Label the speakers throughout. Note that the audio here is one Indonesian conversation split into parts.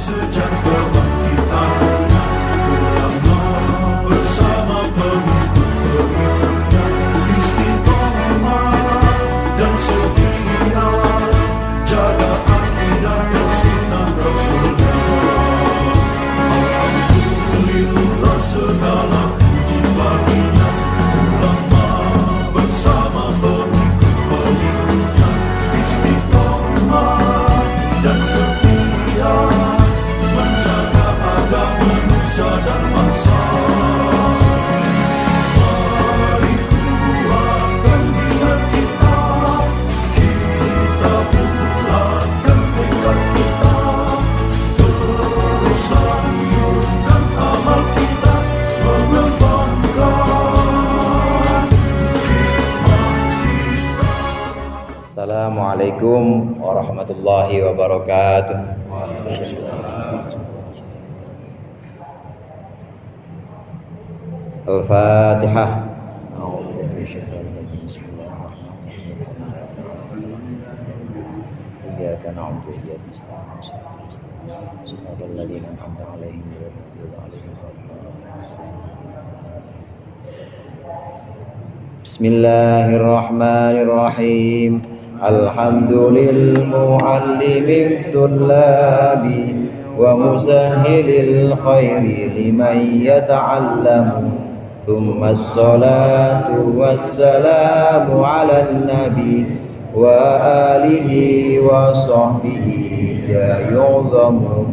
Speaker 1: sejak kebangkitannya, ulama bersama pengikut-pengikutnya istiqomah dan setia jaga akidah dan sunnah Rasulnya. Alhamdulillah segala puji baginya, ulama bersama pengikut-pengikutnya istiqomah dan setia menjaga agama manusia dan bangsa. Mari kuatkan niat kita, kita bulatkan tekad kita, terus lanjutkan amal kita, mengembangkan hikmah kita.
Speaker 2: Assalamualaikum warahmatullahi wabarakatuh. Al-Fatihah. Iyyaka na'budu wa iyyaka nasta'in. Shiratal ladzina an'amta 'alaihim ghairil maghdubi 'alaihim waladdallin. Bismillahirrahmanirrahim. Alhamdulil muallimit tullabi wa musahhilil khairi liman yata'allamu. Thumma as-salatu was-salamu 'alan nabi wa alihi wa sahbihi yu'zamu.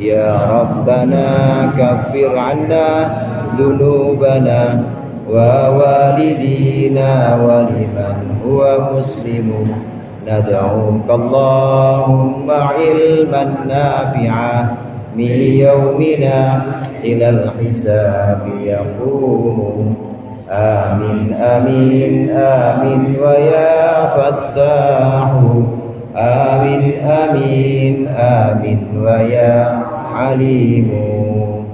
Speaker 2: Ya Rabbana kaffir 'anna dhunubana wa walidina wa liman huwa muslimun. Nad'uka Allahumma ilman nafi'a min yawmina ilal hisabi yaqumu. Amin amin amin wa ya fattahu. Amin amin amin wa ya alimu.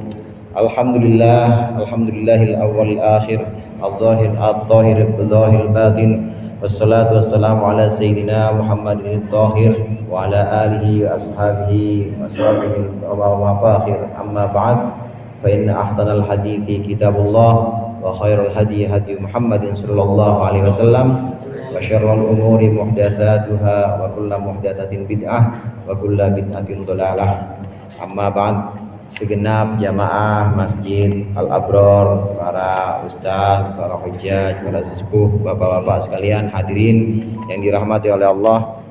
Speaker 2: Alhamdulillah, alhamdulillahil awwalil akhir, al-zahir al-tahir al-zahir al-batin. Wassalatu wassalamu ala sayyidina Muhammadin al-tahir wa ala alihi wa ashabihi wa sahbihi wa fakhir. Amma ba'd, fa inna ahsanal hadithi kitabullah wa khairul hadi hadi Muhammadin sallallahu alaihi wasallam wa syarrul umuri muhdatsatuha wa kullu muhdatsatin bid'ah wa kullu bid'atin dhalalah. Amma ba'd, segenap jamaah Masjid Al-Abror, para ustaz, para hujjaj, para sesepuh, bapak-bapak sekalian, hadirin yang dirahmati oleh Allah.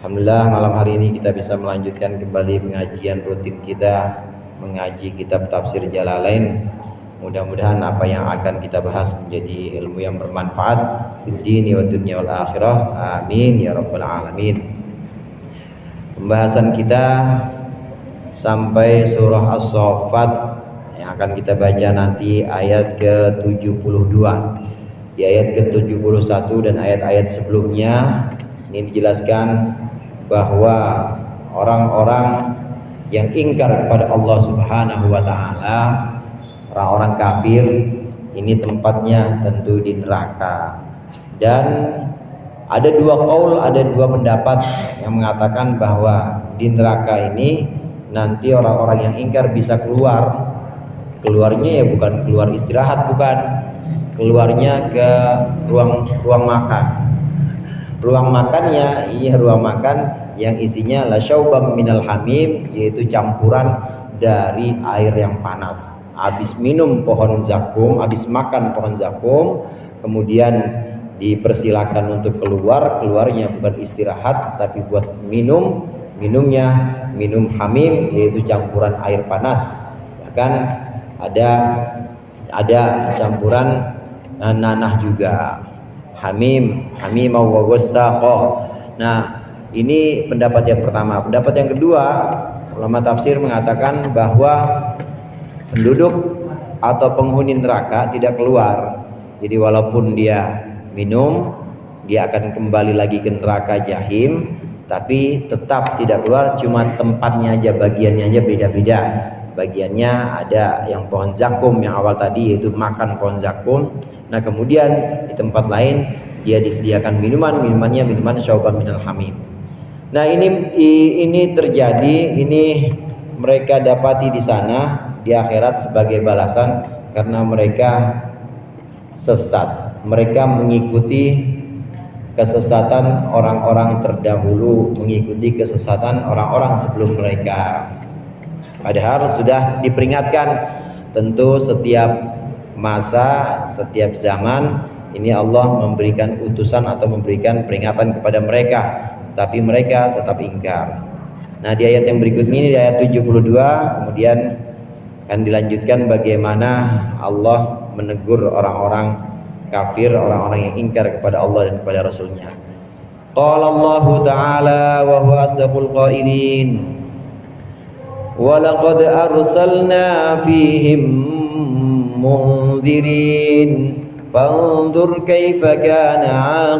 Speaker 2: Alhamdulillah malam hari ini kita bisa melanjutkan kembali pengajian rutin kita, mengaji kitab tafsir Jalalain. Mudah-mudahan apa yang akan kita bahas menjadi ilmu yang bermanfaat di dunia wa dunya wal akhirah. Amin ya rabbal alamin. Pembahasan kita sampai surah As-Saffat yang akan kita baca nanti ayat ke-72. Di ayat ke-71 dan ayat-ayat sebelumnya ini dijelaskan bahwa orang-orang yang ingkar kepada Allah Subhanahu wa taala, orang-orang kafir, ini tempatnya tentu di neraka. Dan ada dua qaul, ada dua pendapat yang mengatakan bahwa di neraka ini nanti orang-orang yang ingkar bisa keluar. Keluarnya ya bukan keluar istirahat, bukan. Keluarnya ke ruang makan. Ruang makannya, iya ruang makan yang isinya la syaubam minal hamim, yaitu campuran dari air yang panas. Habis minum pohon zakum, habis makan pohon zakum, kemudian dipersilakan untuk keluar. Keluarnya bukan istirahat tapi buat minum. Minumnya minum hamim, yaitu campuran air panas. Bahkan ada campuran nanah juga. Hamim wa ghassaqah. Nah, ini pendapat yang pertama. Pendapat yang kedua, ulama tafsir mengatakan bahwa penduduk atau penghuni neraka tidak keluar. Jadi walaupun dia minum, dia akan kembali lagi ke neraka jahim, tapi tetap tidak keluar, cuma tempatnya aja, bagiannya aja beda-beda. Bagiannya ada yang pohon zakum yang awal tadi, yaitu makan pohon zakum. Nah kemudian di tempat lain dia disediakan minumannya minuman syauban minal hamim. Nah ini terjadi, ini mereka dapati di sana di akhirat sebagai balasan karena mereka sesat. Mereka mengikuti kesesatan orang-orang terdahulu, mengikuti kesesatan orang-orang sebelum mereka. Padahal sudah diperingatkan, tentu setiap masa, setiap zaman ini Allah memberikan utusan atau memberikan peringatan kepada mereka, tapi mereka tetap ingkar. Nah, di ayat yang berikutnya ini, di ayat 72, kemudian akan dilanjutkan bagaimana Allah menegur orang-orang kafir, orang-orang yang ingkar kepada Allah dan kepada Rasulnya. Qala Allah Ta'ala wa huwa asdaqul qailin, wa laqad arsalna fihim mundirin fanzur kaifa kana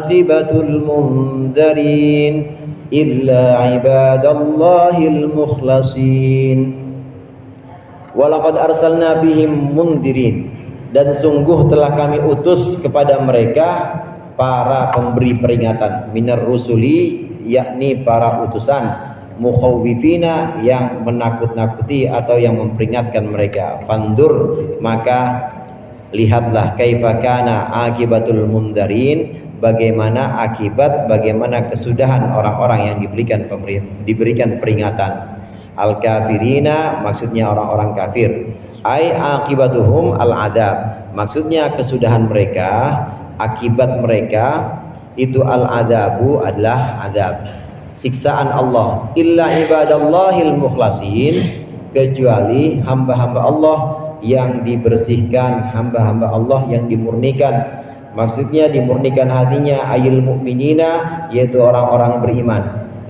Speaker 2: aqibatul mundarin illa ibadallahil mukhlasin. Wa laqad arsalna fihim mundirin, dan sungguh telah kami utus kepada mereka para pemberi peringatan, minar rusuli, yakni para utusan, mukhawwifina, yang menakut-nakuti atau yang memperingatkan mereka. Fandur, maka lihatlah, kaifa kana akibatul mundarin, bagaimana akibat, bagaimana kesudahan orang-orang yang diberikan peringatan. Al kafirina, maksudnya orang-orang kafir. Ai akibatuhum al-adab, maksudnya kesudahan mereka, akibat mereka itu al-adabu adalah adab, siksaan Allah. Illa ibadallahil mukhlasin, kecuali hamba-hamba Allah yang dibersihkan, hamba-hamba Allah yang dimurnikan. Maksudnya dimurnikan hatinya, ayil mu'minina, yaitu orang-orang beriman.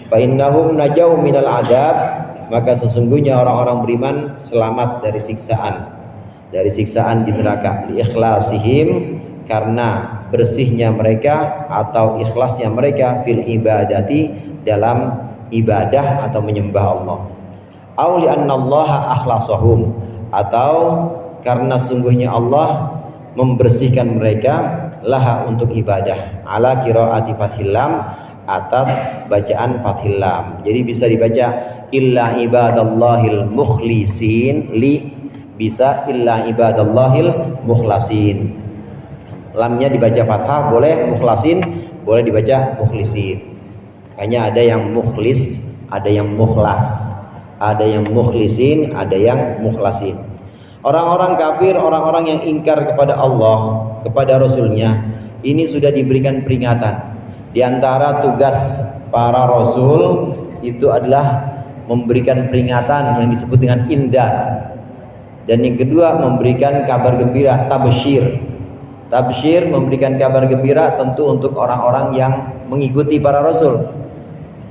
Speaker 2: Fa innahum najau minal adab, maka sesungguhnya orang-orang beriman selamat dari siksaan di neraka. Li ikhlasihim, karena bersihnya mereka atau ikhlasnya mereka, fil ibadati, dalam ibadah atau menyembah Allah. Au li annallaha akhlasahum, atau karena sungguhnya Allah membersihkan mereka, laha, untuk ibadah. Ala qiraati fathil lam, atas bacaan fathil lam. Jadi bisa dibaca illa ibadallahil mukhlisin, li, bisa illa ibadallahil mukhlasin. Lamnya dibaca fathah boleh, mukhlasin boleh dibaca mukhlisin. Makanya ada yang mukhlis, ada yang mukhlas, ada yang mukhlisin, ada yang mukhlasin. Orang-orang kafir, orang-orang yang ingkar kepada Allah, kepada Rasulnya, ini sudah diberikan peringatan. Di antara tugas para Rasul itu adalah memberikan peringatan yang disebut dengan indar, dan yang kedua memberikan kabar gembira, tabsyir. Tabsyir, memberikan kabar gembira tentu untuk orang-orang yang mengikuti para Rasul.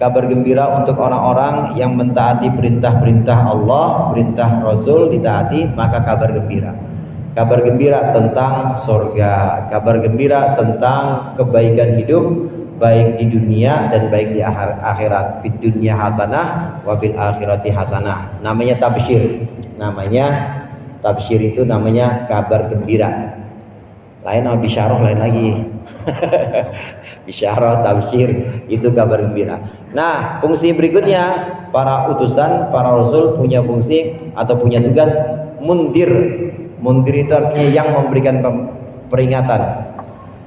Speaker 2: Kabar gembira untuk orang-orang yang mentaati perintah-perintah Allah, perintah Rasul ditaati, maka kabar gembira. Kabar gembira tentang surga, kabar gembira tentang kebaikan hidup, baik di dunia dan baik di akhirat. Fid dunya hasanah wa fil akhirati hasanah. Namanya tabsyir. Namanya tabsyir, itu namanya kabar gembira. Lain sama bisyarah, lain lagi. Bisyarah, tabsyir, itu kabar gembira. Nah, fungsi berikutnya, para utusan, para rasul punya fungsi atau punya tugas mundir. Mundir itu artinya yang memberikan peringatan.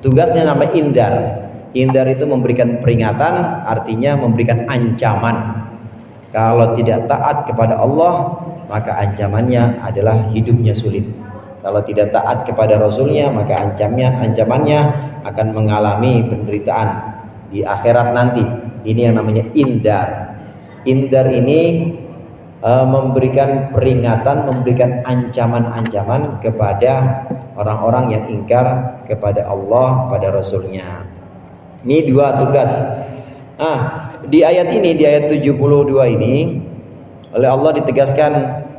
Speaker 2: Tugasnya namanya indar. Indar itu memberikan peringatan, artinya memberikan ancaman. Kalau tidak taat kepada Allah, maka ancamannya adalah hidupnya sulit. Kalau tidak taat kepada Rasulnya, maka ancamannya akan mengalami penderitaan di akhirat nanti. Ini yang namanya indar. Indar ini memberikan peringatan, memberikan ancaman-ancaman kepada orang-orang yang ingkar kepada Allah, kepada Rasulnya. Ini dua tugas. Nah, di ayat ini, di ayat 72 ini, oleh Allah ditegaskan,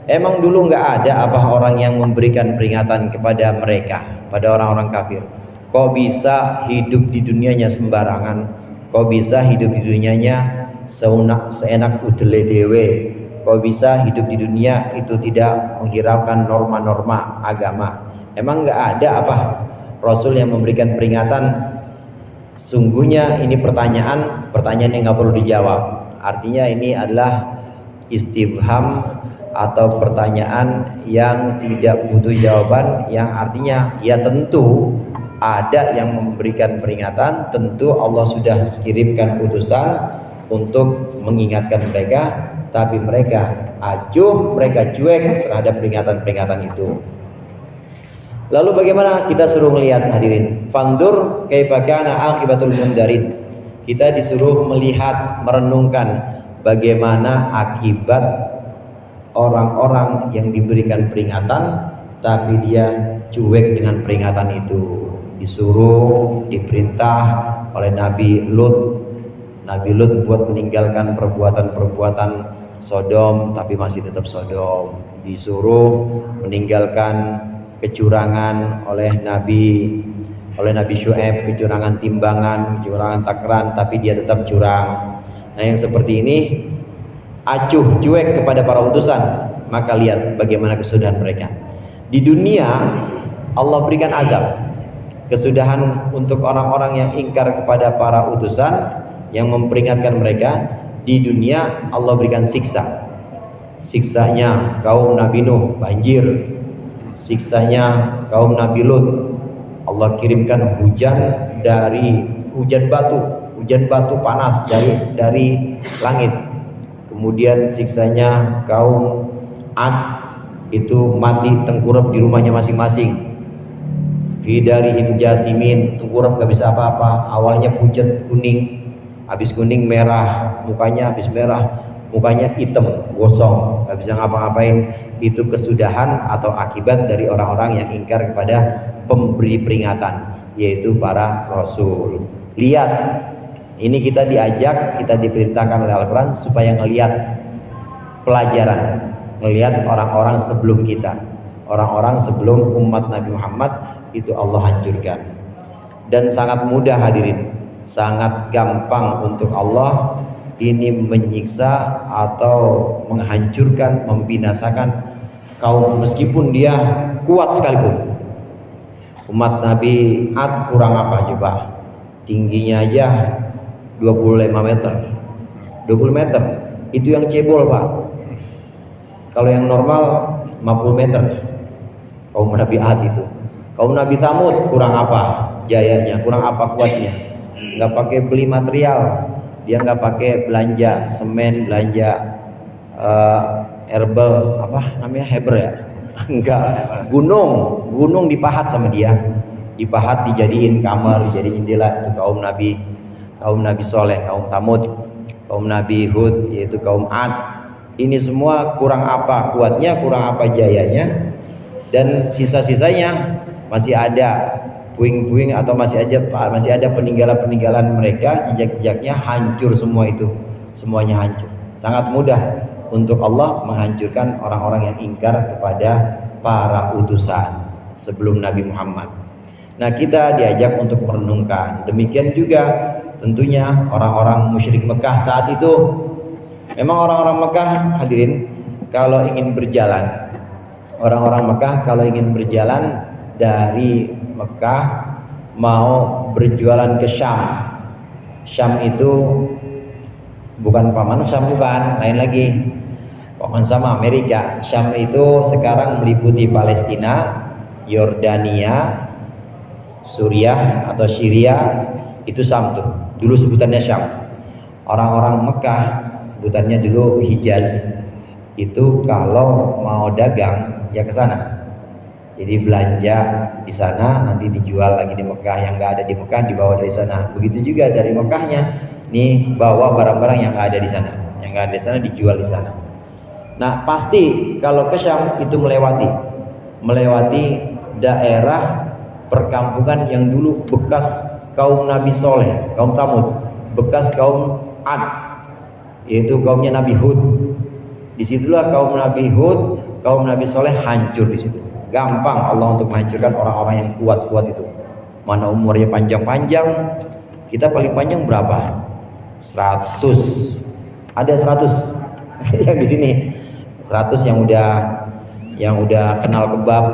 Speaker 2: emang dulu nggak ada apa orang yang memberikan peringatan kepada mereka, pada orang-orang kafir. Kok bisa hidup di dunianya sembarangan? Kok bisa hidup di dunianya seenak udele dewe? Kok bisa hidup di dunia itu tidak menghiraukan norma-norma agama? Emang nggak ada apa Rasul yang memberikan peringatan? Sungguhnya ini pertanyaan yang nggak perlu dijawab. Artinya ini adalah istifham atau pertanyaan yang tidak butuh jawaban, yang artinya ya tentu ada yang memberikan peringatan, tentu Allah sudah kirimkan utusan untuk mengingatkan mereka, tapi mereka acuh, mereka cuek terhadap peringatan-peringatan itu. Lalu bagaimana? Kita suruh melihat, hadirin. Fandur kaifa kana aqibatul mundarin. Kita disuruh melihat, merenungkan bagaimana akibat orang-orang yang diberikan peringatan tapi dia cuek dengan peringatan itu. Disuruh, diperintah oleh Nabi Lut buat meninggalkan perbuatan-perbuatan Sodom, tapi masih tetap Sodom. Disuruh meninggalkan kecurangan oleh Nabi Syuaib, kecurangan timbangan, kecurangan takaran, tapi dia tetap curang. Nah, yang seperti ini acuh, cuek kepada para utusan, maka lihat bagaimana kesudahan mereka. Di dunia Allah berikan azab, kesudahan untuk orang-orang yang ingkar kepada para utusan yang memperingatkan mereka. Di dunia Allah berikan siksa. Siksanya kaum Nabi Nuh banjir, siksanya kaum Nabi Lut Allah kirimkan hujan batu panas dari langit. Kemudian siksanya kaum Ad itu mati tengkurap di rumahnya masing-masing. Fi darihim jathimin, tengkurap gak bisa apa-apa. Awalnya pucat kuning, habis kuning merah, mukanya habis merah, mukanya hitam, gosong, gak bisa ngapa-ngapain. Itu kesudahan atau akibat dari orang-orang yang ingkar kepada pemberi peringatan, yaitu para rasul. Lihat, ini kita diajak, kita diperintahkan oleh Al-Quran supaya ngelihat pelajaran, ngelihat orang-orang sebelum kita, orang-orang sebelum umat Nabi Muhammad itu Allah hancurkan. Dan sangat mudah, hadirin, sangat gampang untuk Allah ini menyiksa atau menghancurkan, membinasakan kaum meskipun dia kuat sekalipun. Umat Nabi Ad kurang apa coba? Tingginya aja 25 meter. 20 meter itu yang cebol, Pak. Kalau yang normal 50 meter. Kaum Nabi Ad itu. Kaum Nabi Tsamud kurang apa jayanya, kurang apa kuatnya? Nggak pakai beli material, dia nggak pakai belanja semen, belanja herbal, apa namanya, heber ya? Enggak, gunung dipahat sama dia, dipahat, dijadiin kamar, dijadiin jendela. Itu kaum Nabi Soleh, kaum Tsamud, kaum Nabi Hud, yaitu kaum Ad. Ini semua kurang apa kuatnya, kurang apa jayanya, dan sisa-sisanya masih ada puing-puing atau masih ada peninggalan-peninggalan mereka, jejak-jejaknya hancur semua itu, semuanya hancur. Sangat mudah untuk Allah menghancurkan orang-orang yang ingkar kepada para utusan sebelum Nabi Muhammad. Nah, kita diajak untuk merenungkan. Demikian juga tentunya orang-orang musyrik Mekah saat itu. Memang orang-orang Mekah, hadirin, kalau ingin berjalan, orang-orang Mekah kalau ingin berjalan dari Mekah mau berjualan ke Syam. Syam itu bukan paman Syam, bukan, lain lagi. Paman sama Amerika. Syam itu sekarang meliputi Palestina, Yordania, Suriah atau Syria, itu Syam tuh. Dulu sebutannya Syam. Orang-orang Mekah sebutannya dulu Hijaz. Itu kalau mau dagang ya ke sana. Jadi belanja di sana, nanti dijual lagi di Mekah. Yang nggak ada di Mekah dibawa dari sana. Begitu juga dari Mekahnya, nih bawa barang-barang yang nggak ada di sana. Yang nggak ada di sana dijual di sana. Nah, pasti kalau ke Syam itu melewati daerah perkampungan yang dulu bekas kaum Nabi Soleh, kaum Tsamud, bekas kaum Ad, yaitu kaumnya Nabi Hud. Disitulah kaum Nabi Hud, kaum Nabi Soleh hancur di situ. Gampang Allah untuk menghancurkan orang-orang yang kuat-kuat itu. Mana umurnya panjang-panjang. Kita paling panjang berapa? 100. Ada 100 yang di sini. 100 yang udah kenal kebab,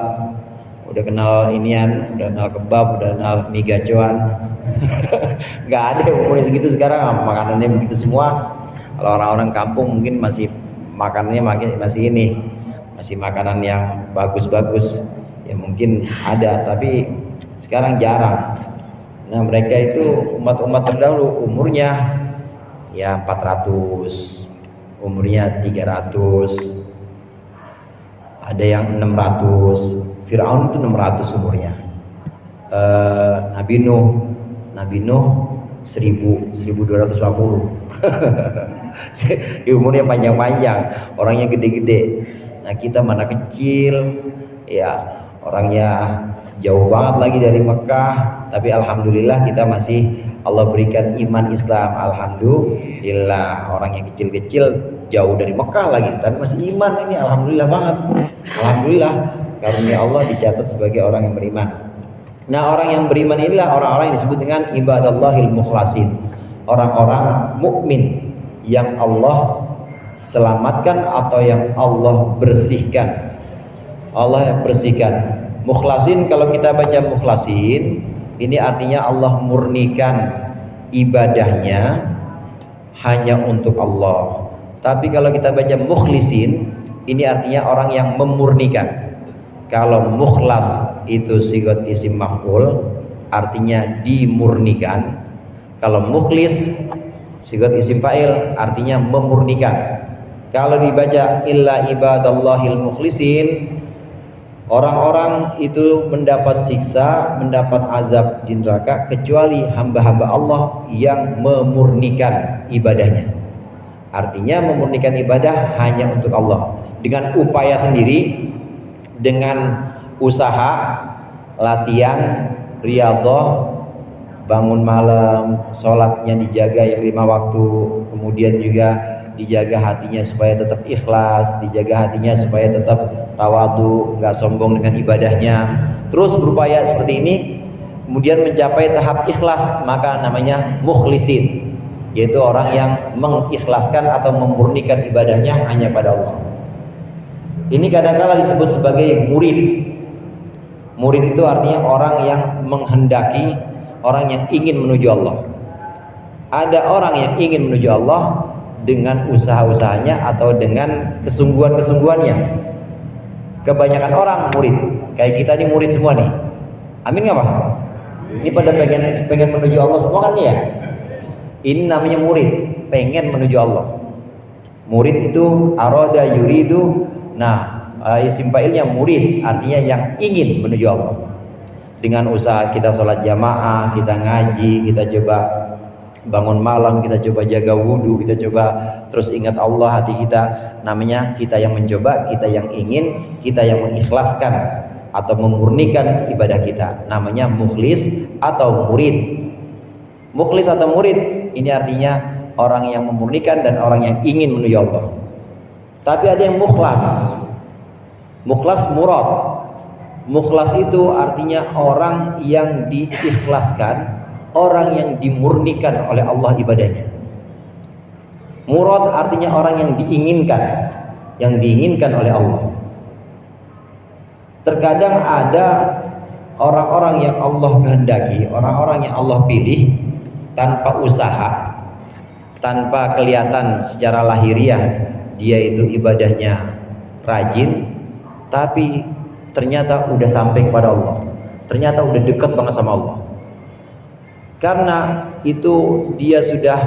Speaker 2: udah kenal inian, udah kenal kebab, udah kenal mie gacoan. Nggak ada umurnya segitu sekarang, makanannya begitu semua. Kalau orang-orang kampung mungkin masih makanannya masih ini, masih makanan yang bagus-bagus. Ya mungkin ada, tapi sekarang jarang. Nah mereka itu umat-umat terdahulu umurnya ya 400, umurnya 300, ada yang 600. Fir'aun itu 600 umurnya. Nabi Nuh 1250. Umurnya panjang-panjang, orangnya gede-gede. Nah kita mana kecil ya, orangnya jauh banget lagi dari Mekah, tapi alhamdulillah kita masih Allah berikan iman Islam. Alhamdulillah, orang yang kecil-kecil jauh dari Mekah lagi tapi masih iman, ini alhamdulillah banget. Alhamdulillah, karunia Allah dicatat sebagai orang yang beriman. Nah orang yang beriman inilah orang-orang yang disebut dengan ibadallahil mukhlasin, orang-orang mukmin yang Allah selamatkan atau yang Allah bersihkan. Allah yang bersihkan. Mukhlasin, kalau kita baca mukhlasin, ini artinya Allah murnikan ibadahnya hanya untuk Allah. Tapi kalau kita baca mukhlisin, ini artinya orang yang memurnikan. Kalau mukhlas itu sigot isim maf'ul, artinya dimurnikan. Kalau mukhlis sigot isim fa'il, artinya memurnikan. Kalau dibaca illa ibadallahil mukhlisin, orang-orang itu mendapat siksa, mendapat azab di neraka kecuali hamba-hamba Allah yang memurnikan ibadahnya. Artinya memurnikan ibadah hanya untuk Allah, dengan upaya sendiri, dengan usaha, latihan, riyadhah, bangun malam, sholatnya dijaga yang 5 waktu, kemudian juga dijaga hatinya supaya tetap ikhlas, dijaga hatinya supaya tetap tawadu, nggak sombong dengan ibadahnya, terus berupaya seperti ini, kemudian mencapai tahap ikhlas, maka namanya mukhlisin, yaitu orang yang mengikhlaskan atau memurnikan ibadahnya hanya pada Allah. Ini kadang-kala disebut sebagai murid. Murid itu artinya orang yang menghendaki, orang yang ingin menuju Allah. Ada orang yang ingin menuju Allah dengan usaha-usahanya atau dengan kesungguhan-kesungguhannya. Kebanyakan orang murid, kayak kita nih murid semua nih. Amin nggak Pak? Ini pada pengen menuju Allah semua kan nih ya? Ini namanya murid, pengen menuju Allah. Murid itu arada yuridu. Nah, isim fa'ilnya murid, artinya yang ingin menuju Allah. Dengan usaha kita sholat jamaah, kita ngaji, kita coba bangun malam, kita coba jaga wudhu, kita coba terus ingat Allah hati kita. Namanya kita yang mencoba, kita yang ingin, kita yang mengikhlaskan atau memurnikan ibadah kita. Namanya mukhlis atau murid. Mukhlis atau murid ini artinya orang yang memurnikan dan orang yang ingin menuju Allah. Tapi ada yang mukhlas. Mukhlas murad. Mukhlas itu artinya orang yang diikhlaskan, orang yang dimurnikan oleh Allah ibadahnya. Murad artinya orang yang diinginkan oleh Allah. Terkadang ada orang-orang yang Allah kehendaki, orang-orang yang Allah pilih tanpa usaha, tanpa kelihatan secara lahiriah dia itu ibadahnya rajin, tapi ternyata udah sampai kepada Allah, ternyata udah dekat banget sama Allah. Karena itu dia sudah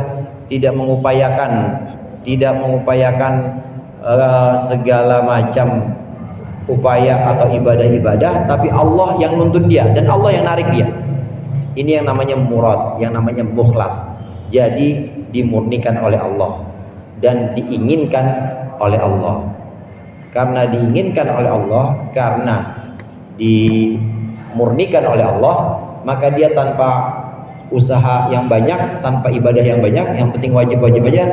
Speaker 2: tidak mengupayakan segala macam upaya atau ibadah-ibadah, tapi Allah yang nuntun dia dan Allah yang narik dia. Ini yang namanya murad, yang namanya mukhlas. Jadi dimurnikan oleh Allah dan diinginkan oleh Allah. Karena diinginkan oleh Allah, karena dimurnikan oleh Allah, maka dia tanpa usaha yang banyak, tanpa ibadah yang banyak, yang penting wajib-wajib aja,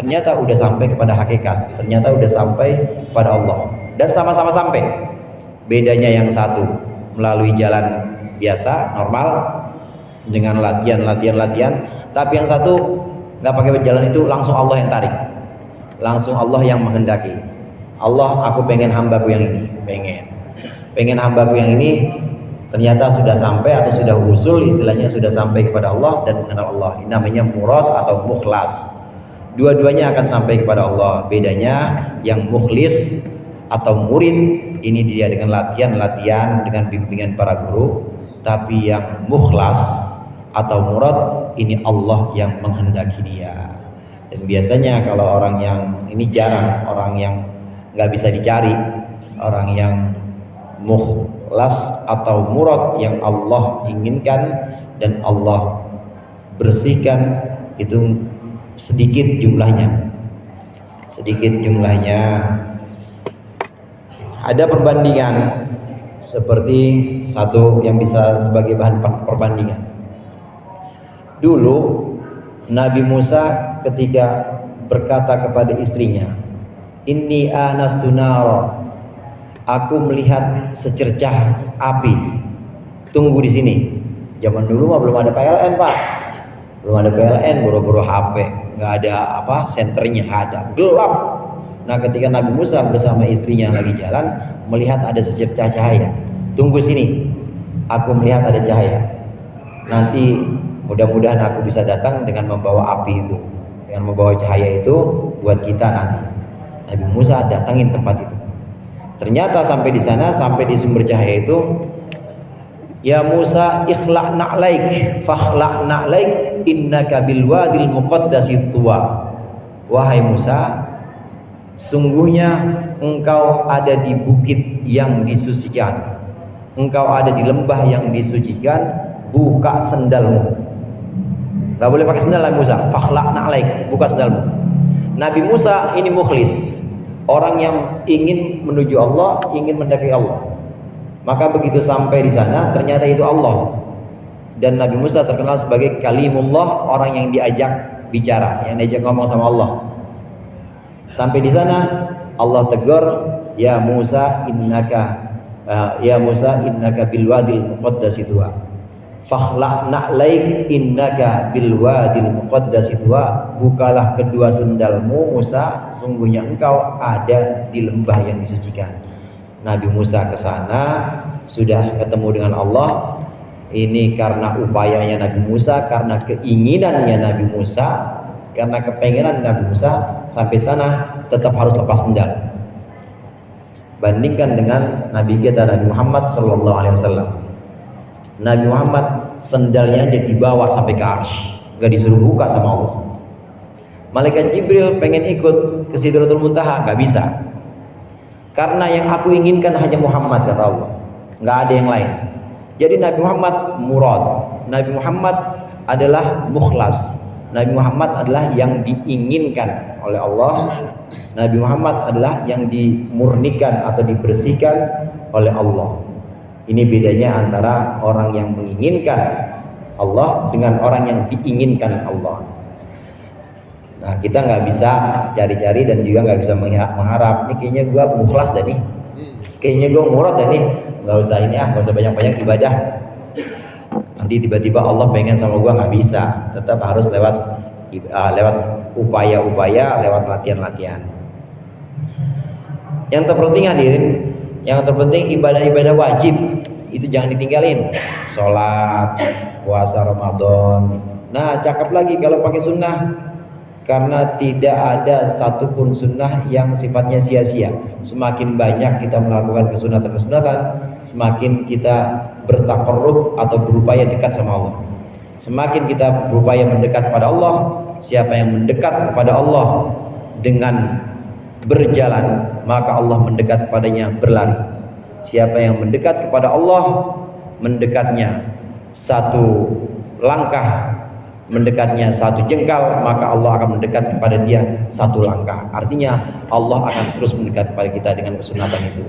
Speaker 2: ternyata udah sampai kepada hakikat, ternyata udah sampai kepada Allah. Dan sama-sama sampai. Bedanya yang satu melalui jalan biasa, normal, dengan latihan, tapi yang satu nggak pakai jalan itu, langsung Allah yang tarik, langsung Allah yang menghendaki. Allah, aku pengen hambaku yang ini, pengen hambaku yang ini, ternyata sudah sampai atau sudah usul, istilahnya sudah sampai kepada Allah dan mengenal Allah. Ini namanya murad atau mukhlas. Dua-duanya akan sampai kepada Allah. Bedanya yang mukhlis atau murid ini dia dengan latihan dengan bimbingan para guru, tapi yang mukhlas atau murad ini Allah yang menghendaki dia. Dan biasanya kalau orang yang ini jarang, orang yang nggak bisa dicari, orang yang mukhlas atau murad yang Allah inginkan dan Allah bersihkan itu sedikit jumlahnya. Ada perbandingan seperti satu yang bisa sebagai bahan perbandingan. Dulu Nabi Musa ketika berkata kepada istrinya, "Inni anastu nara." Aku melihat secercah api. Tunggu di sini. Zaman dulu mah belum ada PLN, Pak. Belum ada PLN, boro-boro HP, nggak ada senternya, nggak ada, gelap. Nah, ketika Nabi Musa bersama istrinya lagi jalan, melihat ada secercah cahaya. Tunggu sini, aku melihat ada cahaya. Nanti mudah-mudahan aku bisa datang dengan membawa api itu, dengan membawa cahaya itu buat kita nanti. Nabi Musa datangin tempat itu. Ternyata sampai di sana, sampai di sumber cahaya itu, ya Musa ikhlaq na'laik fakhlaq na'laik innaka bil wadil muqaddasi tuwa. Wahai Musa, sungguhnya engkau ada di bukit yang disucikan, engkau ada di lembah yang disucikan, buka sendalmu. Gak boleh pakai sendal Nabi Musa. Fakhlaq na'laik, buka sendalmu. Nabi Musa ini mukhlis, orang yang ingin menuju Allah, ingin mendekati Allah. Maka begitu sampai di sana, ternyata itu Allah. Dan Nabi Musa terkenal sebagai kalimullah, orang yang diajak bicara, yang diajak ngomong sama Allah. Sampai di sana Allah tegur, ya Musa innaka bil wadil muqaddasi tuwa. Fakhlaq na'laik innaka bil wadil muqaddasi tuwa. Bukalah kedua sendalmu Musa, sungguhnya engkau ada di lembah yang disucikan. Nabi Musa ke sana, sudah ketemu dengan Allah. Ini karena upayanya Nabi Musa, karena keinginannya Nabi Musa, karena kepengenan Nabi Musa, sampai sana tetap harus lepas sendal. Bandingkan dengan Nabi kita Nabi Muhammad SAW. Nabi Muhammad sendalnya aja dibawa sampai ke arsy, gak disuruh buka sama Allah. Malaikat Jibril pengen ikut ke Sidratul Muntaha, gak bisa. Karena yang aku inginkan hanya Muhammad, kata Allah, nggak ada yang lain. Jadi Nabi Muhammad murad, Nabi Muhammad adalah mukhlas, Nabi Muhammad adalah yang diinginkan oleh Allah, Nabi Muhammad adalah yang dimurnikan atau dibersihkan oleh Allah. Ini bedanya antara orang yang menginginkan Allah dengan orang yang diinginkan Allah. Nah, kita nggak bisa cari-cari dan juga nggak bisa mengharap. Ini kayaknya gue mukhlas dah nih, kayaknya gue murad dah nih. Nggak usah ini nggak usah banyak-banyak ibadah. Nanti tiba-tiba Allah pengen sama gue, nggak bisa. Tetap harus lewat upaya-upaya, lewat latihan-latihan. Yang terpenting hadirin, yang terpenting ibadah-ibadah wajib itu jangan ditinggalin. Sholat, puasa Ramadan. Nah, cakep lagi kalau pakai sunnah. Karena tidak ada satupun sunnah yang sifatnya sia-sia. Semakin banyak kita melakukan kesunatan-kesunatan, semakin kita bertaqarrub atau berupaya dekat sama Allah. Semakin kita berupaya mendekat kepada Allah, siapa yang mendekat kepada Allah dengan berjalan, maka Allah mendekat kepadanya berlari. Siapa yang mendekat kepada Allah, mendekatnya satu langkah, mendekatnya satu jengkal, maka Allah akan mendekat kepada dia satu langkah. Artinya Allah akan terus mendekat kepada kita dengan kesunatan itu.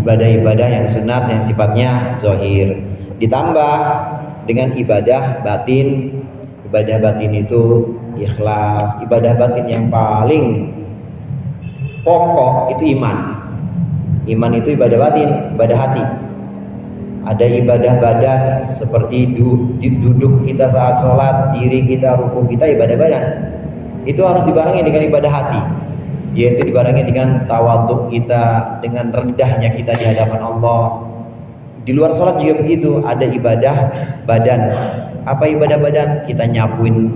Speaker 2: Ibadah-ibadah yang sunat yang sifatnya zahir ditambah dengan ibadah batin. Ibadah batin itu ikhlas. Ibadah batin yang paling pokok itu iman. Iman itu ibadah batin, ibadah hati. Ada ibadah badan seperti duduk kita saat sholat, diri kita, ruku kita, ibadah badan. Itu harus dibarengi dengan ibadah hati, yaitu dibarengi dengan tawadhu kita, dengan rendahnya kita di hadapan Allah. Di luar sholat juga begitu, ada ibadah badan. Apa ibadah badan? Kita nyapuin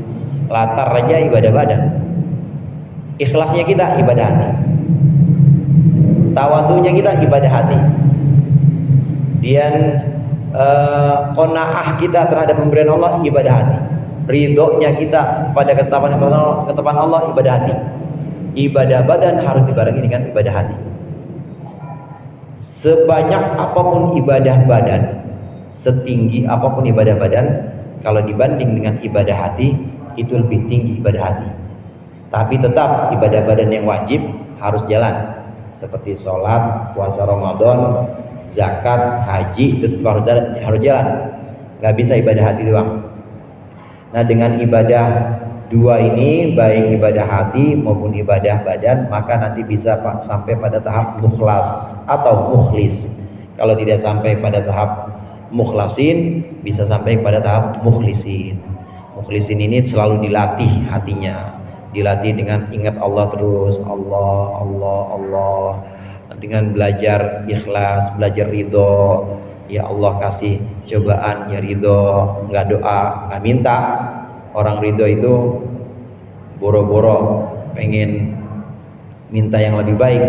Speaker 2: latar aja ibadah badan. Ikhlasnya kita ibadah hati. Tawadunya kita ibadah hati. Dan qanaah kita terhadap pemberian Allah ibadah hati. Ridhonya kita pada ketetapan Allah ibadah hati. Ibadah badan harus dibarengi dengan ibadah hati. Sebanyak apapun ibadah badan, setinggi apapun ibadah badan, kalau dibanding dengan ibadah hati, itu lebih tinggi ibadah hati. Tapi tetap ibadah badan yang wajib harus jalan, seperti sholat, puasa Ramadan, zakat, haji, itu tetap harus jalan. Gak bisa ibadah hati doang. Nah, dengan ibadah dua ini, baik ibadah hati maupun ibadah badan, maka nanti bisa sampai pada tahap mukhlas atau mukhlis. Kalau tidak sampai pada tahap mukhlasin, bisa sampai pada tahap mukhlisin. Mukhlisin ini selalu dilatih hatinya, dilatih dengan ingat Allah terus, Allah, Allah, Allah, dengan belajar ikhlas, belajar ridho. Ya Allah kasih cobaan, ya ridho, nggak doa, nggak minta. Orang ridho itu boro-boro pengen minta yang lebih baik,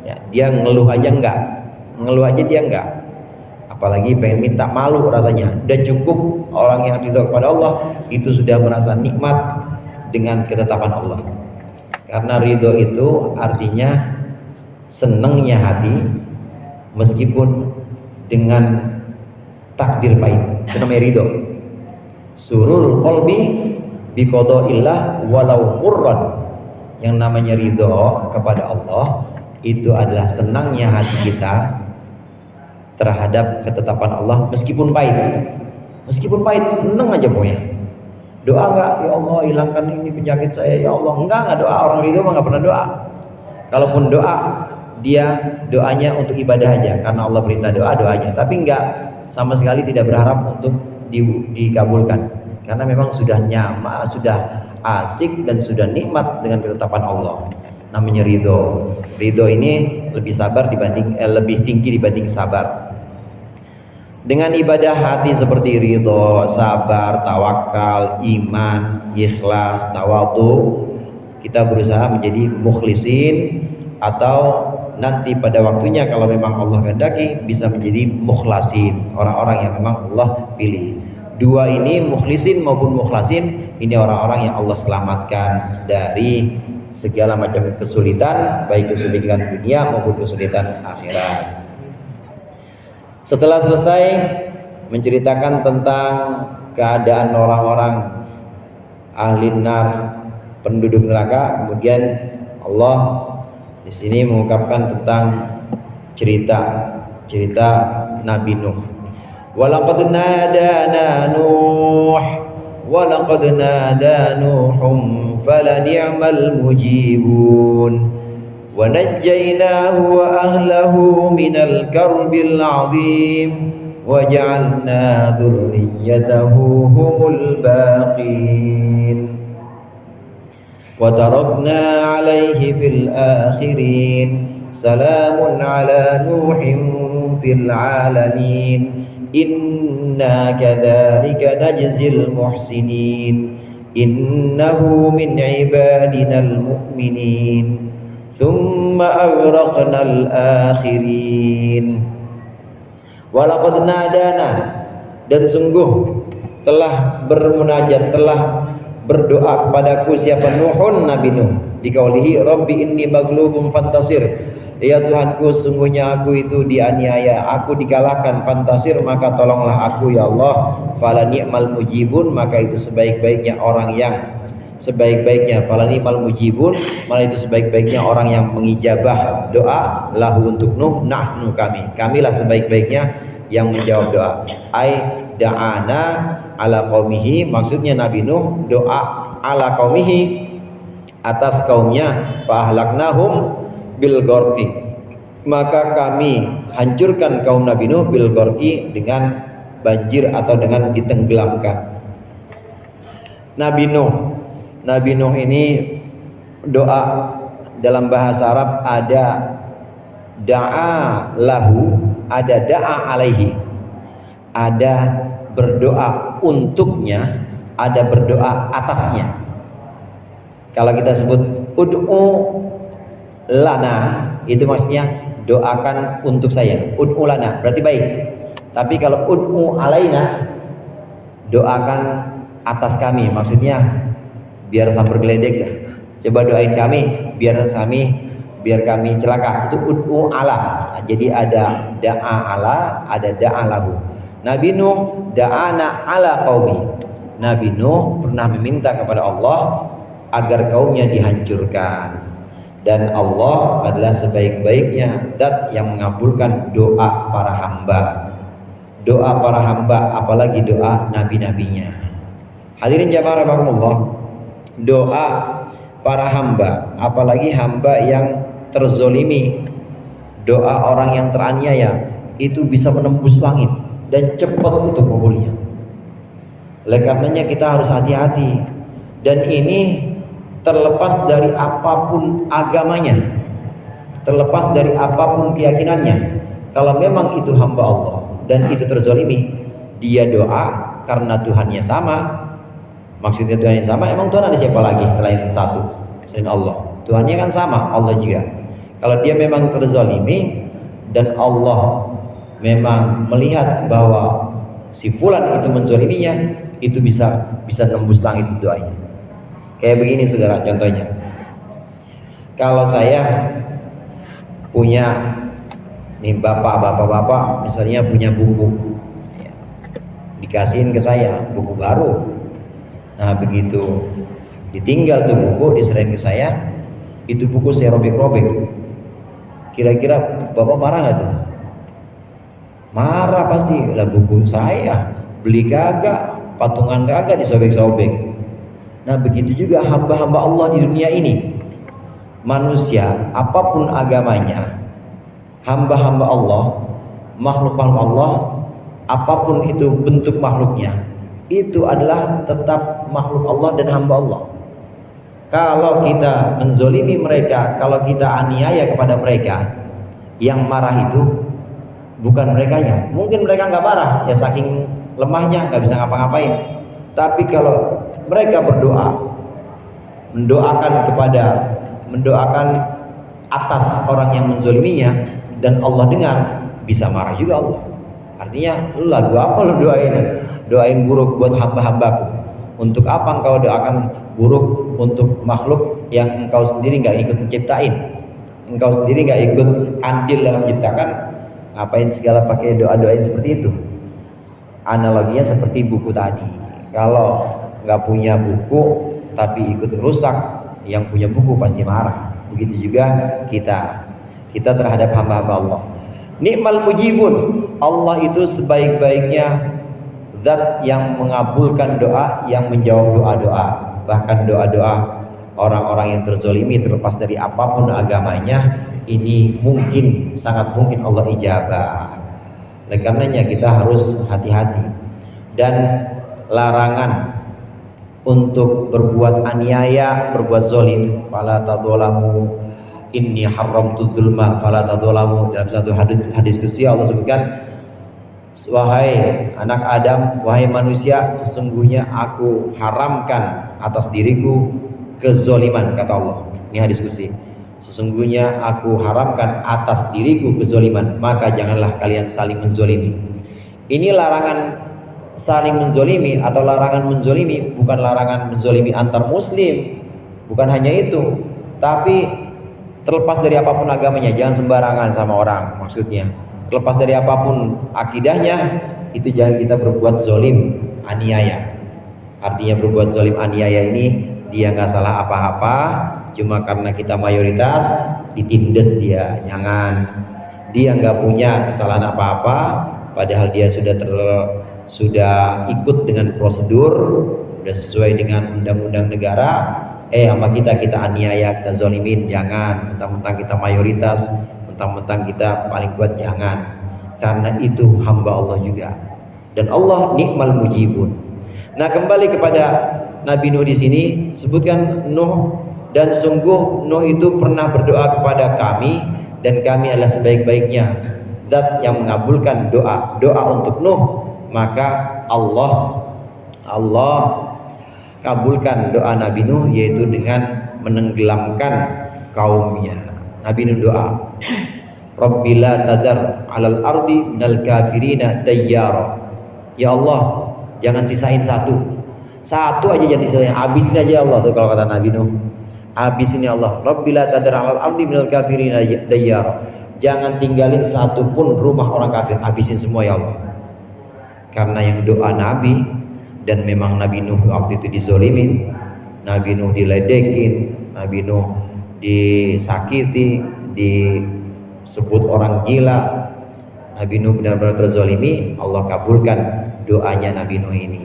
Speaker 2: ya, dia ngeluh aja enggak, dia enggak, apalagi pengen minta, malu rasanya. Dan cukup orang yang ridho kepada Allah itu sudah merasa nikmat dengan ketetapan Allah. Karena ridho itu artinya senengnya hati meskipun dengan takdir pahit, itu namanya ridho. Surul qalbi biqada'illah walau murran. Yang namanya ridho kepada Allah itu adalah senangnya hati kita terhadap ketetapan Allah meskipun pahit. Meskipun pahit, seneng aja pokoknya. Doa enggak, ya Allah hilangkan ini penyakit saya, ya Allah. Enggak doa. Orang ridho mah enggak pernah doa. Kalaupun doa, dia doanya untuk ibadah aja, karena Allah perintah doa aja. Tapi enggak, sama sekali tidak berharap untuk dikabulkan, karena memang sudah nyaman, sudah asik dan sudah nikmat dengan ketetapan Allah. Namanya ridho. Ridho ini lebih sabar lebih tinggi dibanding sabar. Dengan ibadah hati seperti ridho, sabar, tawakal, iman, ikhlas, tawadhu, kita berusaha menjadi mukhlisin, atau nanti pada waktunya kalau memang Allah kehendaki bisa menjadi mukhlasin, orang-orang yang memang Allah pilih. Dua ini, mukhlisin maupun mukhlasin, ini orang-orang yang Allah selamatkan dari segala macam kesulitan, baik kesulitan dunia maupun kesulitan akhirat. Setelah selesai menceritakan tentang keadaan orang-orang ahli nar, penduduk neraka, kemudian Allah di sini mengungkapkan tentang cerita Nabi Nuh. Walaqad nadana Nuhum falani'mal mujibun wa najjaynahu wa ahlahu minal karbil 'adzim wa ja'alna dhurriyyatahu humul baqin wa tarakna 'alaihi fil akhirin salamun 'ala nuhin fil 'alamin inna kadzalika najzil muhsinin innahu min ibadinal mu'minin thumma aghraqnal akhirin. Walaqad nadana, dan sungguh telah bermunajat, telah berdoa kepadaku siapa? Nuhun, Nabi Nuh, dikaulihi rabbi inni maglubum fantasir, ya Tuhanku sungguhnya aku itu dianiaya, aku dikalahkan, fantasir maka tolonglah aku ya Allah. Fala ni'mal mujibun, maka itu sebaik-baiknya orang yang fala ni'mal mujibun, malah itu sebaik-baiknya orang yang mengijabah doa, lahu untuk Nuh, nahnu kamilah sebaik-baiknya yang menjawab doa. Ai da'ana ala qaumihi, maksudnya Nabi Nuh doa ala qaumihi, atas kaumnya, fa ahlaknahum bil gharqi, maka kami hancurkan kaum Nabi Nuh bil gharqi, dengan banjir atau dengan ditenggelamkan. Nabi Nuh ini doa dalam bahasa Arab ada da'a lahu, ada da'a alaihi, ada berdoa untuknya, ada berdoa atasnya. Kalau kita sebut ud'u lana, itu maksudnya doakan untuk saya. Ud'u lana berarti baik. Tapi kalau ud'u alaina, doakan atas kami, maksudnya biar sambar geledek dah. Coba doain kami biar kami celaka. Itu ud'u ala. Nah, jadi ada da'a ala, ada da'a lahu. Nabi Nuh da'ana ala qaumi. Nabi Nuh pernah meminta kepada Allah agar kaumnya dihancurkan, dan Allah adalah sebaik-baiknya zat yang mengabulkan doa para hamba. Doa para hamba, apalagi doa nabi-nabinya. Hadirin jamaah rahimakumullah, doa para hamba, apalagi hamba yang terzolimi, doa orang yang teraniaya, itu bisa menembus langit dan cepat untuk kabulnya. Oleh karenanya kita harus hati-hati, dan ini terlepas dari apapun agamanya, terlepas dari apapun keyakinannya. Kalau memang itu hamba Allah dan itu terzolimi, dia doa karena Tuhannya sama. Maksudnya Tuhannya sama, emang Tuhan ada siapa lagi selain satu, selain Allah? Tuhannya kan sama, Allah juga. Kalau dia memang terzolimi dan Allah memang melihat bahwa si fulan itu menzoliminya, itu bisa nembus langit itu doanya. Kayak begini saudara, contohnya kalau saya punya nih bapak misalnya punya buku ya, dikasihin ke saya buku baru. Nah begitu ditinggal tuh buku, diserahin ke saya, itu buku saya robek-robek, kira-kira bapak marah nggak tuh? Marah pasti lah, buku saya beli kagak, patungan kagak, disobek-sobek. Nah begitu juga hamba-hamba Allah di dunia ini. Manusia apapun agamanya, hamba-hamba Allah, makhluk-makhluk Allah, apapun itu bentuk makhluknya, itu adalah tetap makhluk Allah dan hamba Allah. Kalau kita menzolimi mereka, kalau kita aniaya kepada mereka, yang marah itu bukan merekanya. Mungkin mereka nggak marah, ya saking lemahnya nggak bisa ngapa-ngapain. Tapi kalau mereka berdoa, mendoakan atas orang yang menzoliminya, dan Allah dengar, bisa marah juga Allah. Artinya, lu lagu apa lu doain buruk buat hamba-hambaku? Untuk apa engkau doakan buruk untuk makhluk yang engkau sendiri nggak ikut menciptain, engkau sendiri nggak ikut andil dalam menciptakan? Ngapain segala pakai doa-doain seperti itu? Analoginya seperti buku tadi. Kalau nggak punya buku tapi ikut rusak, yang punya buku pasti marah. Begitu juga kita terhadap hamba-hamba Allah. Nikmal mujibun, Allah itu sebaik-baiknya zat yang mengabulkan doa, yang menjawab doa-doa. Bahkan doa-doa orang-orang yang terzolimi, terlepas dari apapun agamanya, ini mungkin, sangat mungkin Allah ijabah. Oleh karenanya kita harus hati-hati, dan larangan untuk berbuat aniaya, berbuat zolim. Fala tadzalamu inni haramtu dzulma fala tadzalamu. Dalam satu hadis qudsi Allah sebutkan, wahai anak Adam, wahai manusia, sesungguhnya aku haramkan atas diriku kezoliman, kata Allah. Ini hadis qudsi. Sesungguhnya aku haramkan atas diriku kezoliman, maka janganlah kalian saling menzolimi. Ini larangan saling menzolimi, atau larangan menzolimi, bukan larangan menzolimi antar muslim, bukan hanya itu, tapi terlepas dari apapun agamanya, jangan sembarangan sama orang. Maksudnya terlepas dari apapun akidahnya, itu jangan kita berbuat zolim aniaya. Artinya berbuat zolim aniaya ini, dia nggak salah apa-apa, cuma karena kita mayoritas ditindas dia. Jangan. Dia nggak punya kesalahan apa-apa, padahal dia sudah ikut dengan prosedur, sudah sesuai dengan undang-undang negara. Sama kita aniaya, kita zolimin. Jangan. Mentang-mentang kita mayoritas, mentang-mentang kita paling kuat, jangan. Karena itu hamba Allah juga, dan Allah nikmal mujibun. Nah, kembali kepada Nabi Nuh di sini, sebutkan Nuh, dan sungguh Nuh itu pernah berdoa kepada kami, dan kami adalah sebaik-baiknya zat yang mengabulkan doa untuk Nuh. Maka Allah kabulkan doa Nabi Nuh, yaitu dengan menenggelamkan kaumnya. Nabi Nuh doa, Rabbi la tadar 'alal ardi minal kafirina dayyara. Ya Allah, jangan sisain satu aja, jangan sisain, habisin aja Allah. Tuh kalau kata Nabi Nuh, habisin ya Allah. Rabbi la tadar 'alal ardi minal kafirina dayyara. Jangan tinggalin satu pun rumah orang kafir, habisin semua ya Allah. Karena yang doa Nabi, dan memang Nabi Nuh waktu itu dizolimin, Nabi Nuh diledekin, Nabi Nuh disakiti, disebut orang gila, Nabi Nuh benar-benar terzolimi. Allah kabulkan doanya Nabi Nuh ini.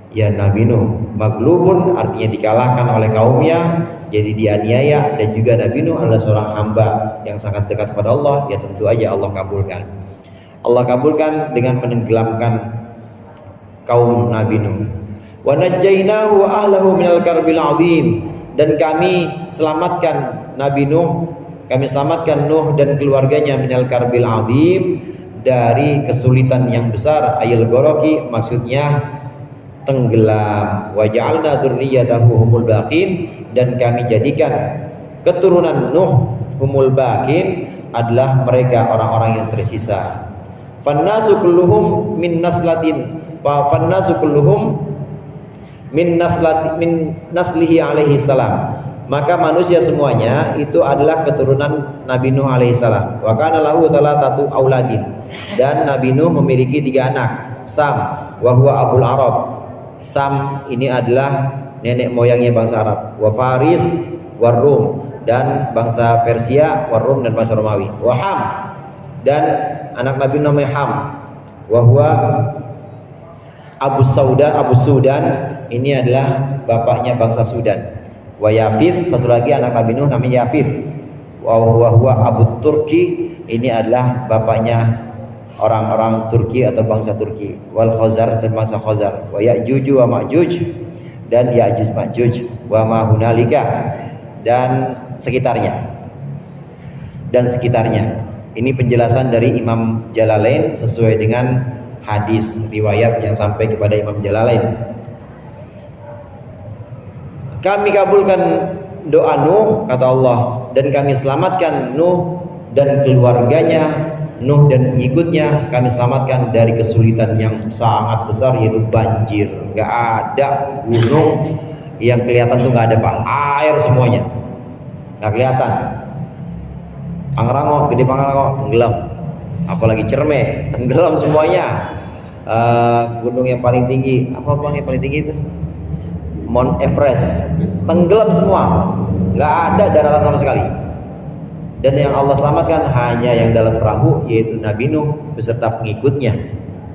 Speaker 2: Ya Nabi Nuh maglubun, artinya dikalahkan oleh kaumnya, jadi dianiaya. Dan juga Nabi Nuh adalah seorang hamba yang sangat dekat kepada Allah. Ya tentu aja Allah kabulkan. Allah kabulkan dengan menenggelamkan kaum Nabi Nuh. Wa najjaynahu wa ahlahu minal karbil azim. Dan kami selamatkan Nabi Nuh, kami selamatkan Nuh dan keluarganya minal karbil azim, dari kesulitan yang besar. Ayil goroki, maksudnya tenggelam. Wa ja'alna dzurriyyatahu humul baqin, dan kami jadikan keturunan Nuh humul baqin, adalah mereka orang-orang yang tersisa. Fannasu kulluhum min naslatin, fannasu kulluhum min naslihi alaihi salam. Maka manusia semuanya itu adalah keturunan Nabi Nuh alaihi salam. Wa kana lahu thalathatu auladin, dan Nabi Nuh memiliki 3 anak. Sam wa huwa abul Arab. Sam ini adalah nenek moyangnya bangsa Arab. Wa Faris wa Rum, dan bangsa Persia, wa Rum dan bangsa Romawi. Wa Ham, dan anak Nabi Nuh namanya Ham. Wa huwa Abu Sudan, ini adalah bapaknya bangsa Sudan. Wa Yafith, satu lagi anak Nabi Nuh namanya Yafith. Wa huwa Abu Turki, ini adalah bapaknya orang-orang Turki atau bangsa Turki. Wal Khazar, dan bangsa Khazar. Wa Ya'juj wa Ma'juj, dan Ya'juj Ma'juj. Wa ma hunalika, dan sekitarnya. Ini penjelasan dari Imam Jalalain sesuai dengan hadis riwayat yang sampai kepada Imam Jalalain. Kami kabulkan doa Nuh, kata Allah, dan kami selamatkan Nuh dan keluarganya, Nuh dan pengikutnya, kami selamatkan dari kesulitan yang sangat besar, yaitu banjir. Gak ada gunung yang kelihatan tuh, gak ada Pak, air semuanya, gak kelihatan. Pangrango, gede Pangrango tenggelam, apalagi Cerme tenggelam semuanya. Gunung yang paling tinggi, apa bang yang paling tinggi itu? Mount Everest tenggelam semua, nggak ada daratan sama sekali. Dan yang Allah selamatkan hanya yang dalam perahu, yaitu Nabi Nuh beserta pengikutnya,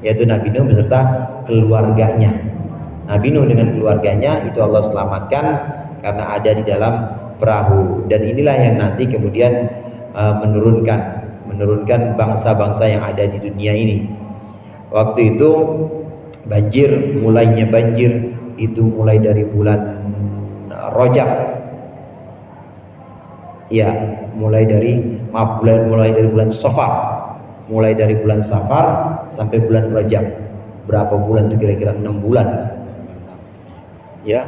Speaker 2: yaitu Nabi Nuh beserta keluarganya. Nabi Nuh dengan keluarganya itu Allah selamatkan karena ada di dalam perahu. Dan inilah yang nanti kemudian menurunkan bangsa-bangsa yang ada di dunia ini. Waktu itu mulainya banjir itu mulai dari bulan Rajab. Ya, mulai dari bulan Safar. Mulai dari bulan Safar sampai bulan Rajab. Berapa bulan itu kira-kira? 6 bulan. Ya.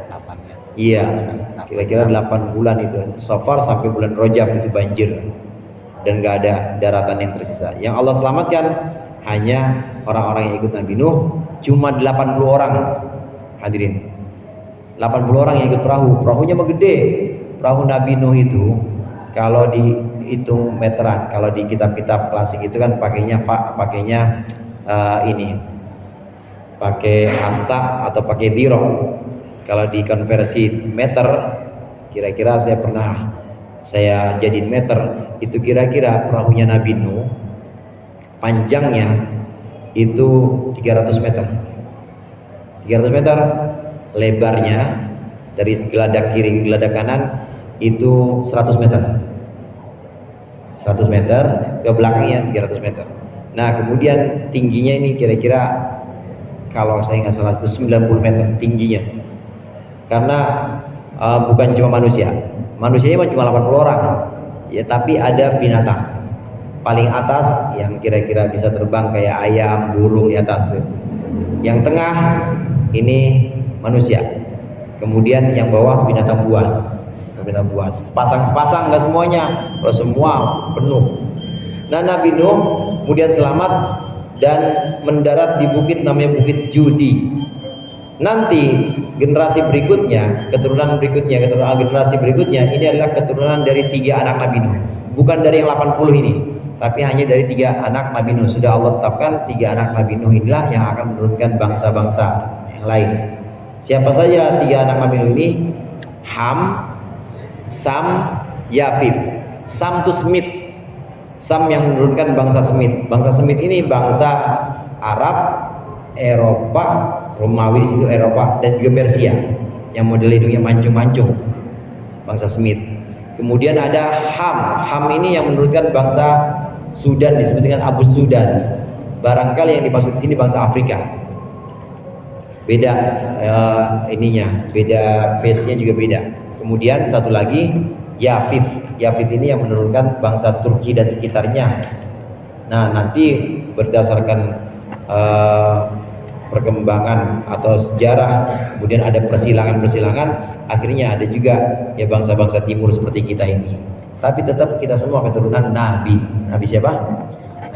Speaker 2: Iya, kira-kira 8 bulan itu. Safar sampai bulan Rajab itu banjir. Dan gak ada daratan yang tersisa. Yang Allah selamatkan hanya orang-orang yang ikut Nabi Nuh, cuma 80 orang. Hadirin, 80 orang yang ikut perahu. Perahunya mah gede. Perahu Nabi Nuh itu kalau dihitung meteran, kalau di kitab-kitab klasik itu kan pakainya pakai hasta atau pakai dirham. Kalau dikonversi meter, kira-kira saya jadiin meter, itu kira-kira perahunya Nabi Nuh panjangnya itu 300 meter. 300 meter, lebarnya dari geladak kiri ke geladak kanan itu 100 meter. 100 meter, ke belakangnya 300 meter. Nah, kemudian tingginya ini kira-kira kalau saya nggak salah itu 90 meter tingginya. Karena bukan cuma manusianya cuma 80 orang. Ya, tapi ada binatang. Paling atas yang kira-kira bisa terbang kayak ayam, burung di atas tuh. Yang tengah ini manusia. Kemudian yang bawah binatang buas. berbina buah. Sepasang-sepasang, nggak semuanya. Kalau semua penuh. Nah, Nabi Nuh kemudian selamat dan mendarat di bukit namanya Bukit Judi. Nanti generasi berikutnya, generasi berikutnya ini adalah keturunan dari 3 anak Nabi Nuh. Bukan dari yang 80 ini, tapi hanya dari 3 anak Nabi Nuh. Sudah Allah tetapkan 3 anak Nabi Nuh inilah yang akan menurunkan bangsa-bangsa yang lain. Siapa saja 3 anak Nabi Nuh ini? Ham, Sam, Yafith. Sam itu Semit. Sam yang menurunkan bangsa Semit. Bangsa Semit ini bangsa Arab, Eropa, Romawi di situ Eropa, dan juga Persia yang model hidungnya mancung-mancung. Bangsa Semit. Kemudian ada Ham. Ham ini yang menurunkan bangsa Sudan, disebut dengan Abu Sudan. Barangkali yang dimaksud di sini bangsa Afrika. Beda beda face-nya juga beda. Kemudian satu lagi Yafith. Yafith ini yang menurunkan bangsa Turki dan sekitarnya. Nah, nanti berdasarkan perkembangan atau sejarah, kemudian ada persilangan, akhirnya ada juga ya bangsa-bangsa timur seperti kita ini. Tapi tetap kita semua keturunan Nabi. Nabi siapa?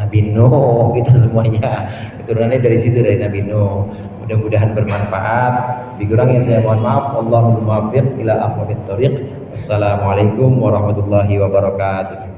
Speaker 2: Nabi Nuh. Kita semuanya keturunannya dari situ, dari Nabi Nuh. Mudah-mudahan bermanfaat. Dikurangnya saya mohon maaf. Allahumma muwaffiq ila aqwamit thoriq. Wassalamualaikum warahmatullahi wabarakatuh.